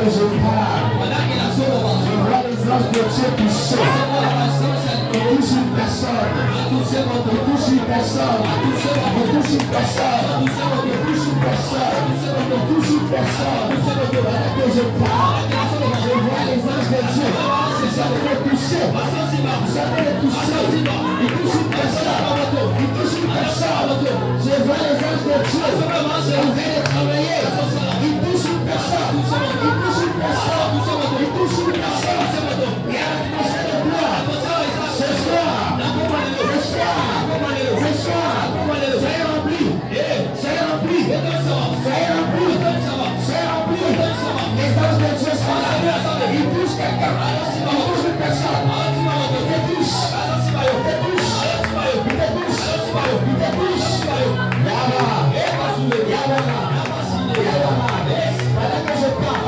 que je parle, je vois les anges de Dieu toucher. On touche une personne. On touche une personne. On touche une personne. On touche une personne. On touche une personne. Pendant que je parle, je vois les anges de Dieu. Ils sont les toucher. Ils sont les toucher. Ils touchent une personne. Ils touchent une personne. Je vois les anges de Dieu. On vient de travailler. Ils touchent une personne. Ils touchent une personne. Ils touchent une personne. Il y a l'atmosphère de gloire. Ce soir, soyez remplis. Soyez remplis. Soyez remplis. Soyez remplis. Les anges de Dieu sont là. Ils touchent quelqu'un. Ils touchent une personne. Ils te touchent. Ils te touchent. Ils te touchent. Ils te touchent. Yaba. Pendant que je parle,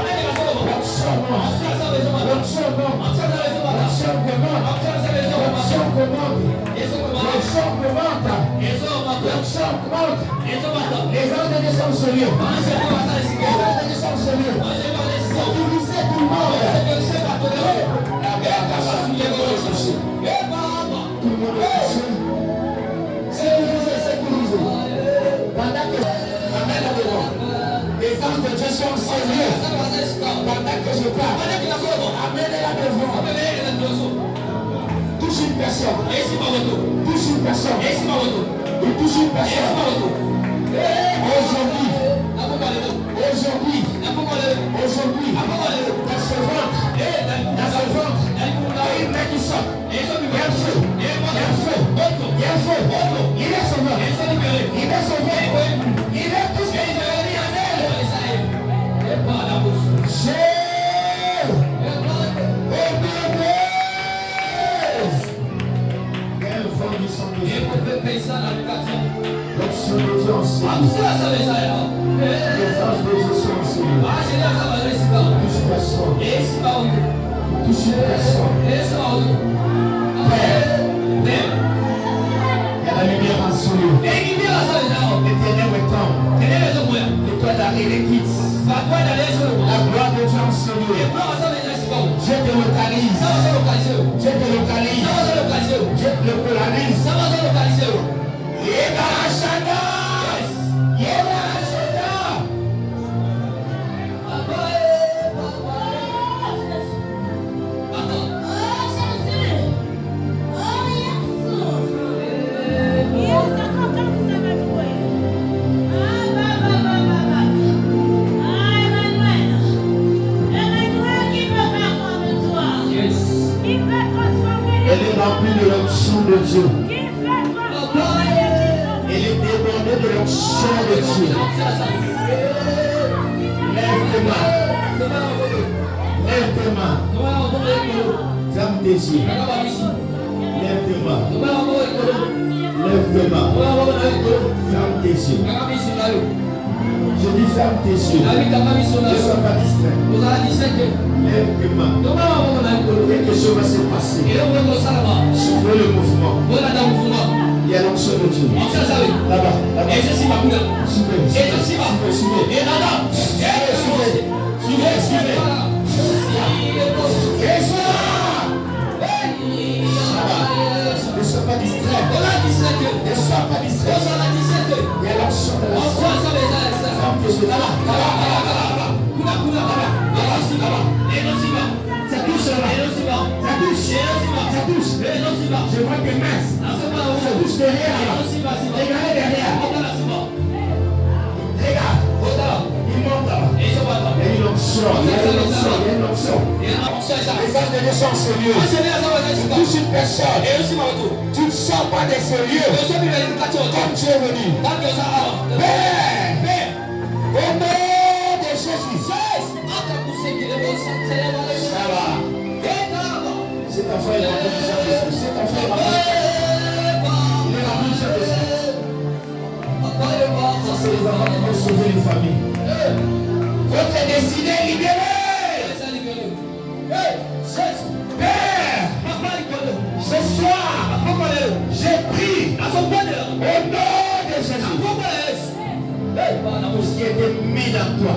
les anges de Dieu sont sérieux. Les anges de Dieu sont sérieux. Sécurisez tout le monde. Tout le monde est touché. Sécurisez. Pendant que amène la devant. Les anges de Dieu sont sérieux. Pendant que je parle, amène-la devant. Touche une personne. Touche une personne. Il touche une personne. Aujourd'hui, dans ce ventre, il y a une main qui sort. Il y a un feu. Il est sauveur. Il est tout ce qu'il a mis en elle. Quel vent du sang de Dieu. L'option de Dieu en série. Les anges de Dieu sont en série. Touche personne. Touche personne. Père. Il y a la lumière en soleil. L'éternel est temps. L'étoile d'arrêt quitte. La gloire de Dieu en soleil. Dieu te localise. Dieu te localise. Dieu te localise. Elle est remplie de l'onction de Dieu. Elle est débordée de l'onction de Dieu. Lève tes mains. Lève tes mains. Ferme tes yeux. Lève tes mains. Lève tes mains. Ferme tes yeux. Je dis ferme tes yeux. Ne sois pas distrait. Lève tes mains. Quelque chose va se passer. Soufflez le mouvement. Il y a l'onction de Dieu. Là-bas. Suivez. Ne sois pas distrait. Ne sois pas distrait. Il y a l'onction de la ça touche. Je vois tes mains. Ça touche derrière. Regardez derrière. Regarde. Il monte là. Il y a une onction. Les anges de Dieu sont sérieux. Tu touches une personne. Tu ne sors pas des sérieux. Comme tu es venu. Père. Au nom de Jésus. Ça va. Cet enfant est rempli du Saint-Esprit. Il est rempli du Saint-Esprit. Ça, c'est les enfants qui vont sauver les familles. Votre destinée est libérée. Père, ce soir, j'ai pris au nom de Jésus. été mis dans toi.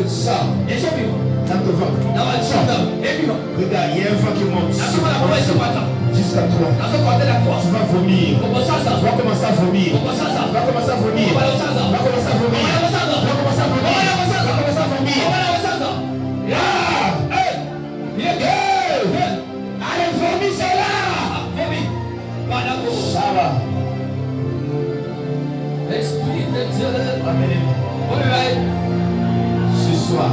Ça. Dans ton ventre. Ça. Regarde, il y a un vent qui monte. Jusqu'à toi. Tu vas vomir. Tu vas commencer à vomir. Tu vas commencer à vomir. Tu vas commencer à vomir. Tu vas commencer à vomir. Tu vas commencer à vomir. Tu vas commencer à vomir. Allez, vomis cela. Ça va. Esprit de Dieu. Amen. Ce soir.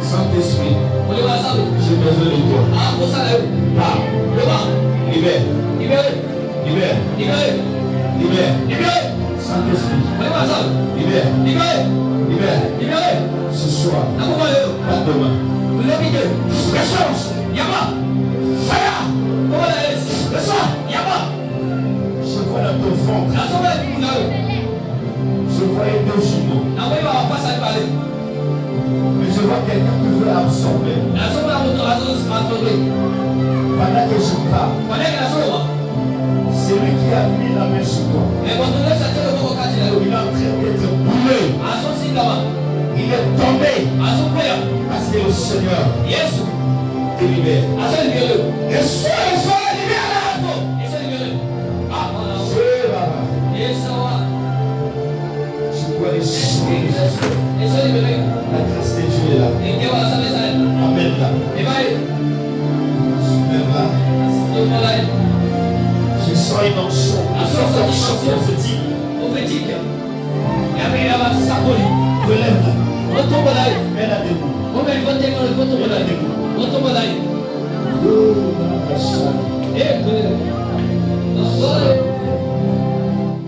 Saint-Esprit, j'ai besoin de toi. Parle. Libère. Libère. Saint-Esprit. Libère. Ce soir. Pas demain. Réponse. Fire. Je vois dans ton ventre. Je voyais deux jumeaux. Mais je vois quelqu'un qui veut absorber. Pendant que je parle, c'est lui qui a mis la main sur toi. Il est en train d'être brûlé. Il est tombé. Parce que le Seigneur te libère. Et sois libéré. Je vois les soucis. La grâce de Dieu est là. Amen là. Super là. Je sens une onction. Je sens une onction prophétique. Relève là. Mets-la debout. Mets-la debout.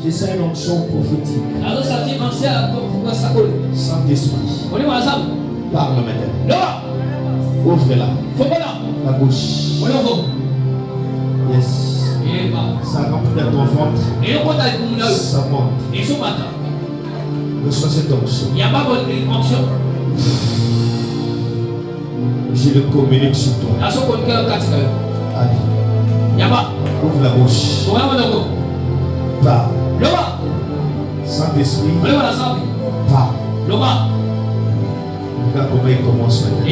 Je sens une onction prophétique. Saint-Esprit. Parle maintenant. Ouvre-la. La bouche. Yes. Ça rentre dans ton ventre. Ça monte. Reçois cette onction. Je le communique sur toi. Allez. Ouvre la bouche. Parle. Saint-Esprit. Parle. Regarde comment il commence maintenant.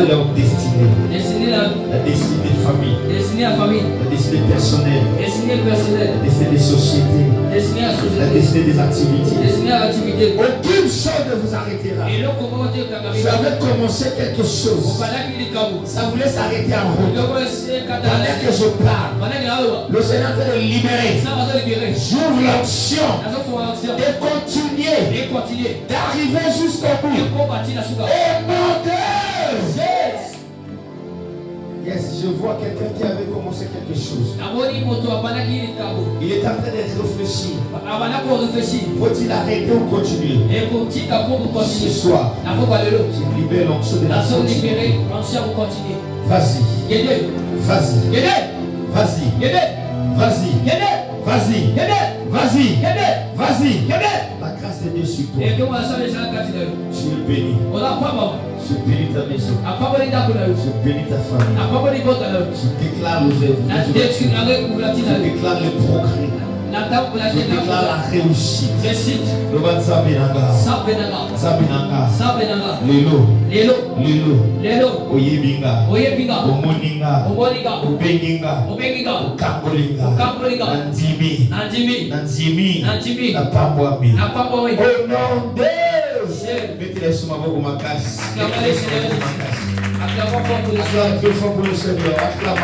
leur destinée. La destinée de famille. La destinée personnelle. La destinée des sociétés. La destinée des activités. Aucune chose ne vous arrêtera. J'avais commencé quelque chose. Ça voulait s'arrêter en route. Pendant que je parle, le Seigneur est en train de libérer. J'ouvre l'option et continuer d'arriver jusqu'au bout. Et mon Dieu! Yes, je vois quelqu'un qui avait commencé quelque chose. Il est en train de réfléchir. Faut-il arrêter ou continuer? Ce soir, je libère l'onction de la continuité. Vas-y. Vas-y. Vas-y. Vas-y. Vas-y. Vas-y. La grâce de Dieu sur toi. Tu es béni. Je bénis ta maison. Je bénis ta famille. Je déclare l'ouverture. Je déclare le progrès. Je déclare la réussite. Zabinanga. Lelo. Oyebinga. Omoninga. Obenginga. Okambolinga. Nanzimi. Napambwami. Au nom de mettez les sous ma voix ma casse. Acclame pour le Seigneur. Acclame.